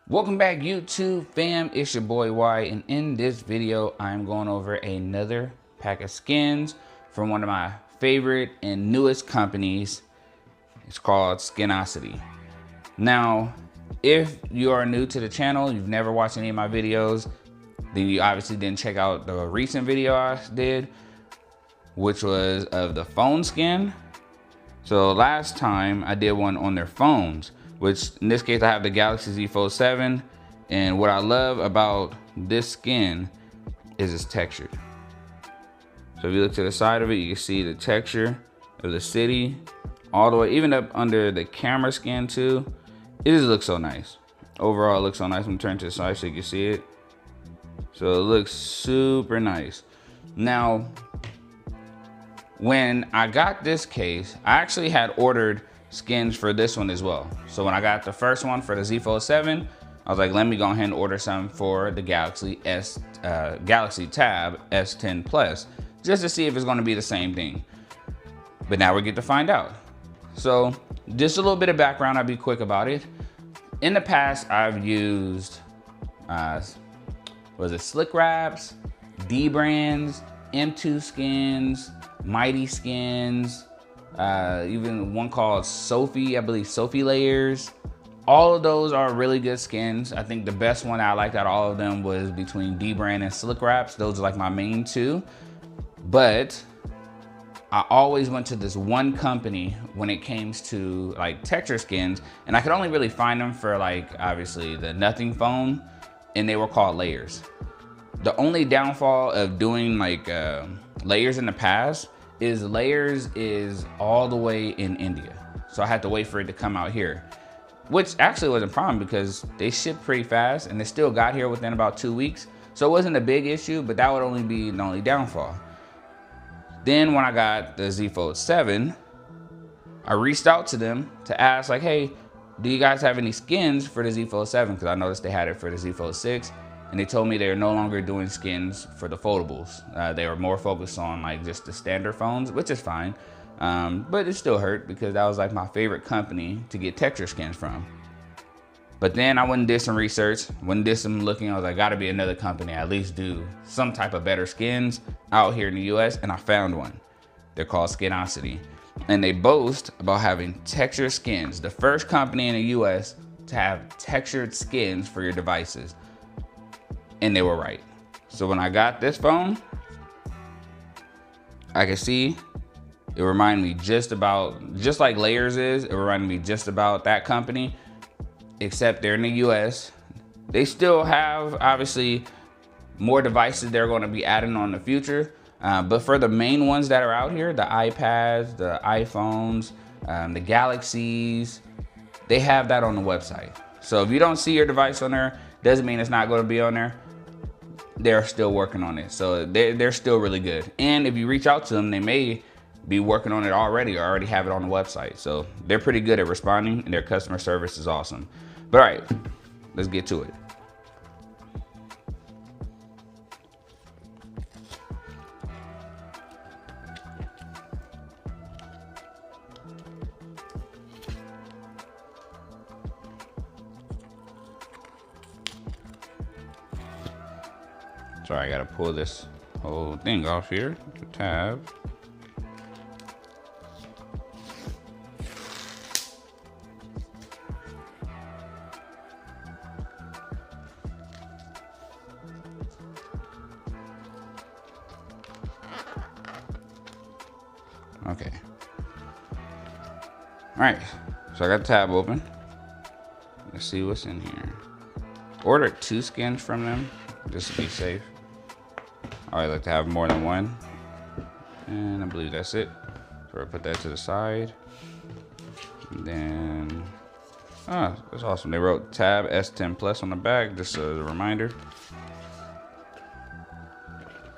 Welcome back, YouTube fam. It's your boy Y, and in this video I'm going over another pack of skins from one of my favorite and newest companies. It's called Skinociti. Now, if you are new to the channel, you've never watched any of my videos, then you obviously didn't check out the recent video I did, which was of the phone skin. So last time I did one on their phones, which in this case I have the Galaxy Z Fold 7, and what I love about this skin is it's textured. So if you look to the side of it, you can see the texture of the city all the way, even up under the camera skin too. It just looks so nice. Overall, it looks so nice. I'm gonna turn to the side so you can see it. So it looks super nice. Now, when I got this case, I actually had ordered skins for this one as well. So when I got the first one for the Z Fold 7, I was like, let me go ahead and order some for the Galaxy Tab S10 Plus, just to see if it's gonna be the same thing. But now we get to find out. So just a little bit of background, I'll be quick about it. In the past, I've used, Slick Wraps, D brands, M2 skins, Mighty skins, even one called Sophie, I believe Sophie Layers. All of those are really good skins. I think the best one I liked out of all of them was between D brand and Slick Wraps. Those are like my main two. But I always went to this one company when it came to like texture skins, and I could only really find them for like obviously the Nothing phone, and they were called Layers. The only downfall of doing like Layers in the past is Layers is all the way in India. So I had to wait for it to come out here, which actually wasn't a problem because they shipped pretty fast and they still got here within about 2 weeks. So it wasn't a big issue, but that would only be the only downfall. Then when I got the Z Fold 7, I reached out to them to ask like, hey, do you guys have any skins for the Z Fold 7? Because I noticed they had it for the Z Fold 6. And they told me they're no longer doing skins for the foldables. They were more focused on like just the standard phones, which is fine. But it still hurt because that was like my favorite company to get texture skins from. But then I went and did some research, went and did some looking. I was like, gotta be another company, at least do some type of better skins out here in the US, and I found one. They're called Skinociti. And they boast about having textured skins, the first company in the US to have textured skins for your devices. And they were right. So when I got this phone, I could see it reminded me just like Layers is, it reminded me just about that company, except they're in the US. They still have obviously more devices they're going to be adding on in the future. But for the main ones that are out here, the iPads, the iPhones, the Galaxies, they have that on the website. So if you don't see your device on there, doesn't mean it's not going to be on there. They're still working on it. So they're still really good. And if you reach out to them, they may be working on it already or already have it on the website. So they're pretty good at responding, and their customer service is awesome. But all right, let's get to it. Sorry, I gotta pull this whole thing off here, the tab. Okay. All right, so I got the tab open. Let's see what's in here. Ordered 2 skins from them, just to be safe. I like to have more than one, and I believe that's it. So I put that to the side. And then, that's awesome. They wrote Tab S10 Plus on the back, just as a reminder.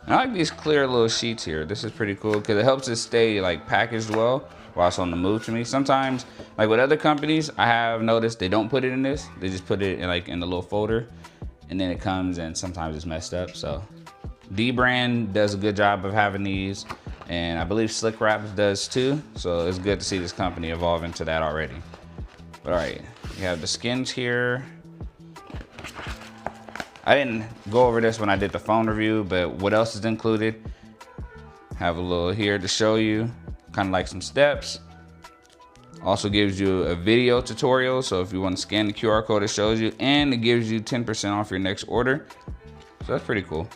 I like these clear little sheets here. This is pretty cool because it helps it stay like packaged well while it's on the move to me. Sometimes, like with other companies, I have noticed they don't put it in this. They just put it in like in the little folder, and then it comes and sometimes it's messed up. So D brand does a good job of having these, and I believe Slick Wraps does too. So it's good to see this company evolve into that already. But all right, you have the skins here. I didn't go over this when I did the phone review, but what else is included? Have a little here to show you, kind of like some steps. Also gives you a video tutorial, so if you want to scan the QR code, it shows you, and it gives you 10% off your next order. So that's pretty cool.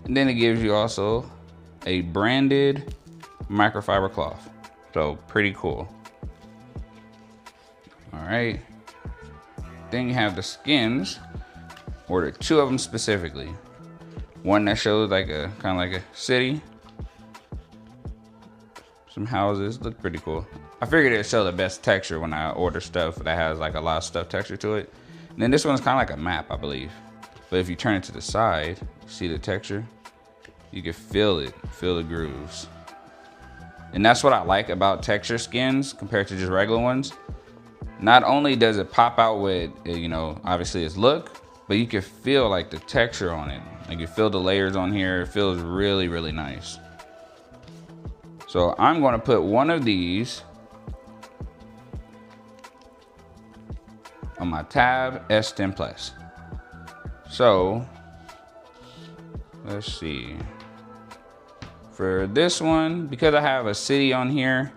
And then it gives you also a branded microfiber cloth. So pretty cool. All right. Then you have the skins. Ordered 2 of them specifically. One that shows like a kind of like a city. Some houses, look pretty cool. I figured it'd show the best texture when I order stuff that has like a lot of stuff texture to it. And then this one's kind of like a map, I believe. But if you turn it to the side, see the texture? You can feel it, feel the grooves. And that's what I like about texture skins compared to just regular ones. Not only does it pop out with, you know, obviously its look, but you can feel like the texture on it. Like you feel the layers on here. It feels really, really nice. So I'm gonna put one of these on my Tab S10 Plus. So let's see. For this one, because I have a city on here,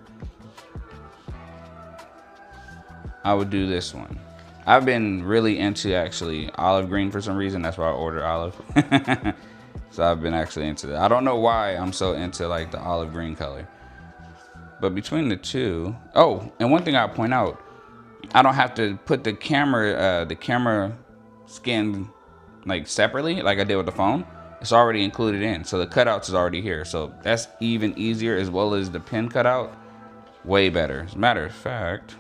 I would do this one. I've been really into actually olive green for some reason. That's why I ordered olive. So I've been actually into that. I don't know why I'm so into like the olive green color. But between the two, oh, and one thing I'll point out, I don't have to put the camera skin like separately like I did with the phone. It's already included in, so the cutouts is already here. So that's even easier, as well as the pin cutout, way better. As a matter of fact,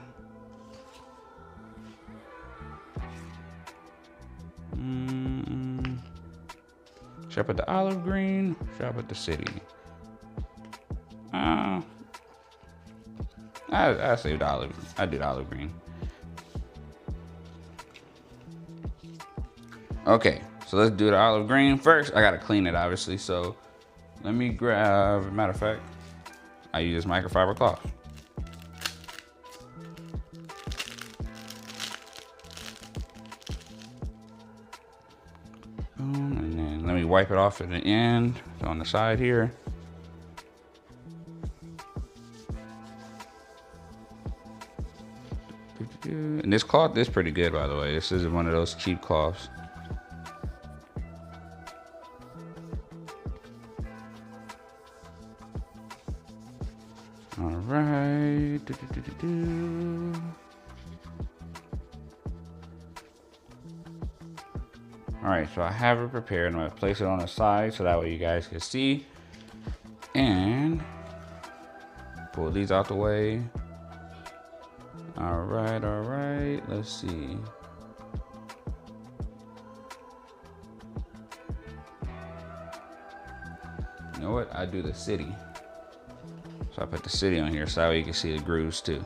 should I put the olive green? Should I put the city? I saved olive. I did olive green. Okay, so let's do the olive green first. I gotta clean it, obviously. So let me grab. Matter of fact, I use this microfiber cloth. And then let me wipe it off at the end, so on the side here. And this cloth is pretty good, by the way. This isn't one of those cheap cloths. All right. All right, so I have it prepared. I'm gonna place it on the side so that way you guys can see. And pull these out the way. All right, let's see. You know what? I do the city. So I put the city on here so that way you can see the grooves too.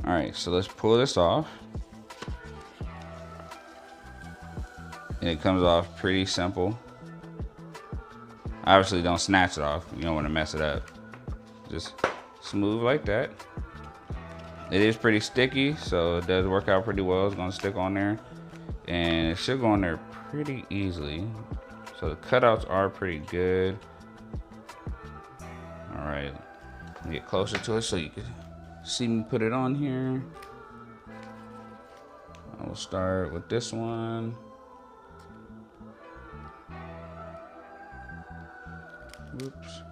All right, so let's pull this off. And it comes off pretty simple. Obviously don't snatch it off. You don't want to mess it up. Just smooth like that. It is pretty sticky, so it does work out pretty well. It's gonna stick on there. And it should go on there pretty easily. So the cutouts are pretty good. All right, get closer to it so you can see me put it on here. I will start with this one. Oops.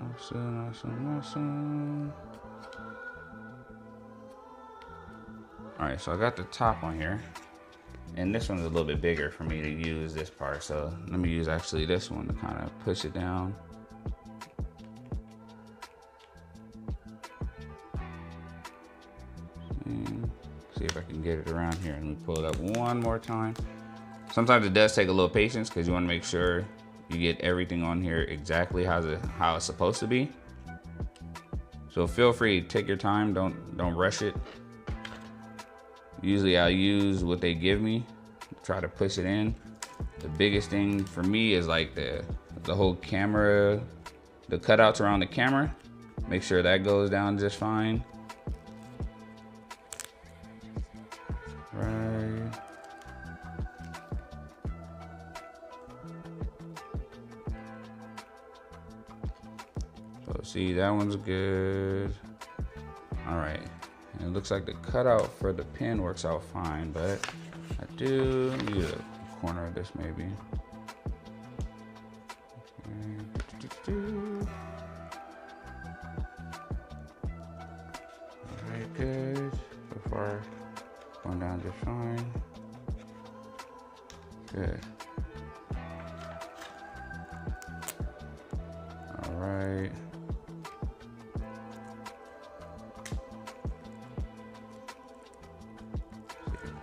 Awesome. All right, so I got the top on here, and this one's a little bit bigger for me to use this part. So let me use actually this one to kind of push it down. And see if I can get it around here. Let me pull it up one more time. Sometimes it does take a little patience because you want to make sure you get everything on here exactly how it's supposed to be. So feel free to take your time. Don't rush it. Usually I use what they give me, try to push it in. The biggest thing for me is like the whole camera, the cutouts around the camera. Make sure that goes down just fine. Right. So see, that one's good. All right, and it looks like the cutout for the pin works out fine, but I do need a corner of this maybe. All right, good. So far, going down just fine. Good. All right.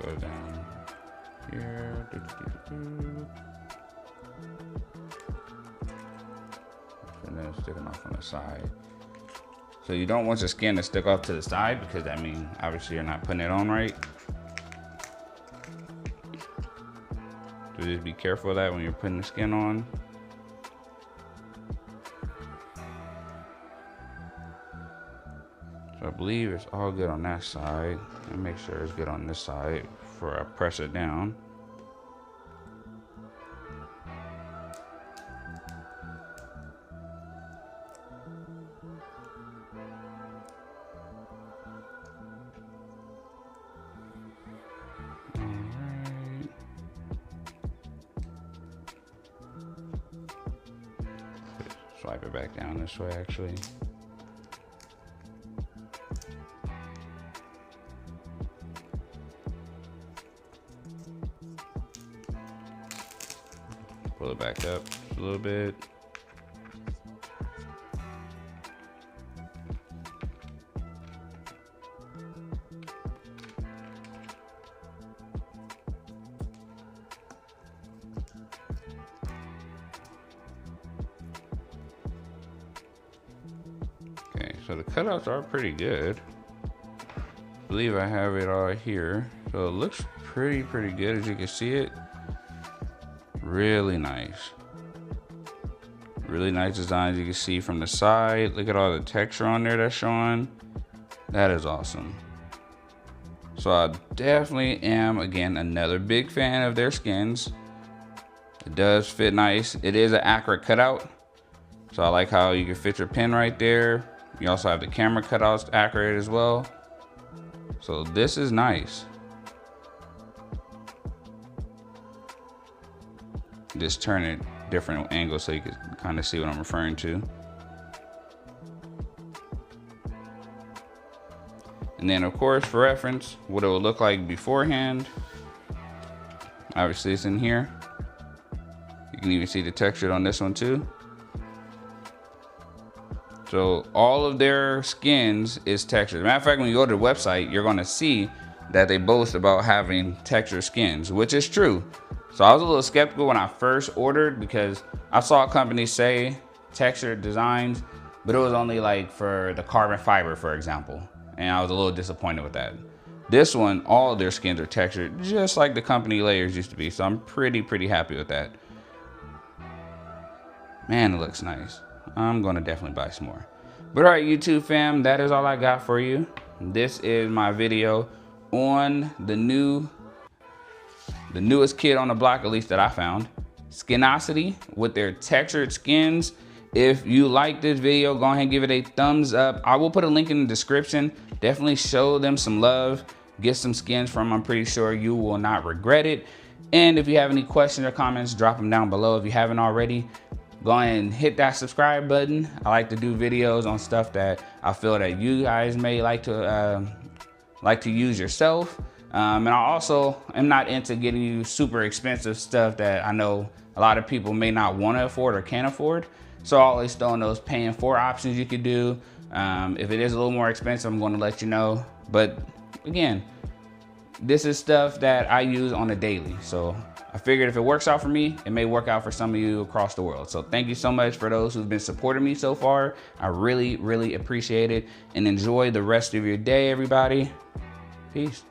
Go down here. And then sticking off on the side. So you don't want your skin to stick off to the side because that means obviously you're not putting it on right. So just be careful of that when you're putting the skin on. So I believe it's all good on that side. And make sure it's good on this side before I press it down. Swipe it back down this way actually. Pull it back up a little bit. Okay, so the cutouts are pretty good. I believe I have it all here. So it looks pretty good as you can see it. Really nice. Really nice design as you can see from the side. Look at all the texture on there that's showing. That is awesome. So I definitely am, again, another big fan of their skins. It does fit nice. It is an accurate cutout. So I like how you can fit your pin right there. You also have the camera cutouts accurate as well. So this is nice. Just turn it different angles so you can kind of see what I'm referring to. And then of course, for reference, what it would look like beforehand. Obviously it's in here. You can even see the texture on this one too. So all of their skins is textured. As a matter of fact, when you go to the website, you're gonna see that they boast about having textured skins, which is true. So I was a little skeptical when I first ordered because I saw companies say textured designs, but it was only like for the carbon fiber, for example. And I was a little disappointed with that. This one, all of their skins are textured, just like the company layers used to be. So I'm pretty happy with that. Man, it looks nice. I'm gonna definitely buy some more. But all right, YouTube fam, that is all I got for you. This is my video on the newest kid on the block, at least that I found, Skinociti, with their textured skins. If you like this video, go ahead and give it a thumbs up. I will put a link in the description. Definitely show them some love. Get some skins from them. I'm pretty sure you will not regret it. And if you have any questions or comments, drop them down below if you haven't already. Go ahead and hit that subscribe button. I like to do videos on stuff that I feel that you guys may like to use yourself. And I also am not into getting you super expensive stuff that I know a lot of people may not want to afford or can't afford. So I always throw in those paying for options you could do. If it is a little more expensive, I'm going to let you know. But again, this is stuff that I use on a daily. So I figured if it works out for me, it may work out for some of you across the world. So thank you so much for those who've been supporting me so far. I really appreciate it. And enjoy the rest of your day, everybody. Peace.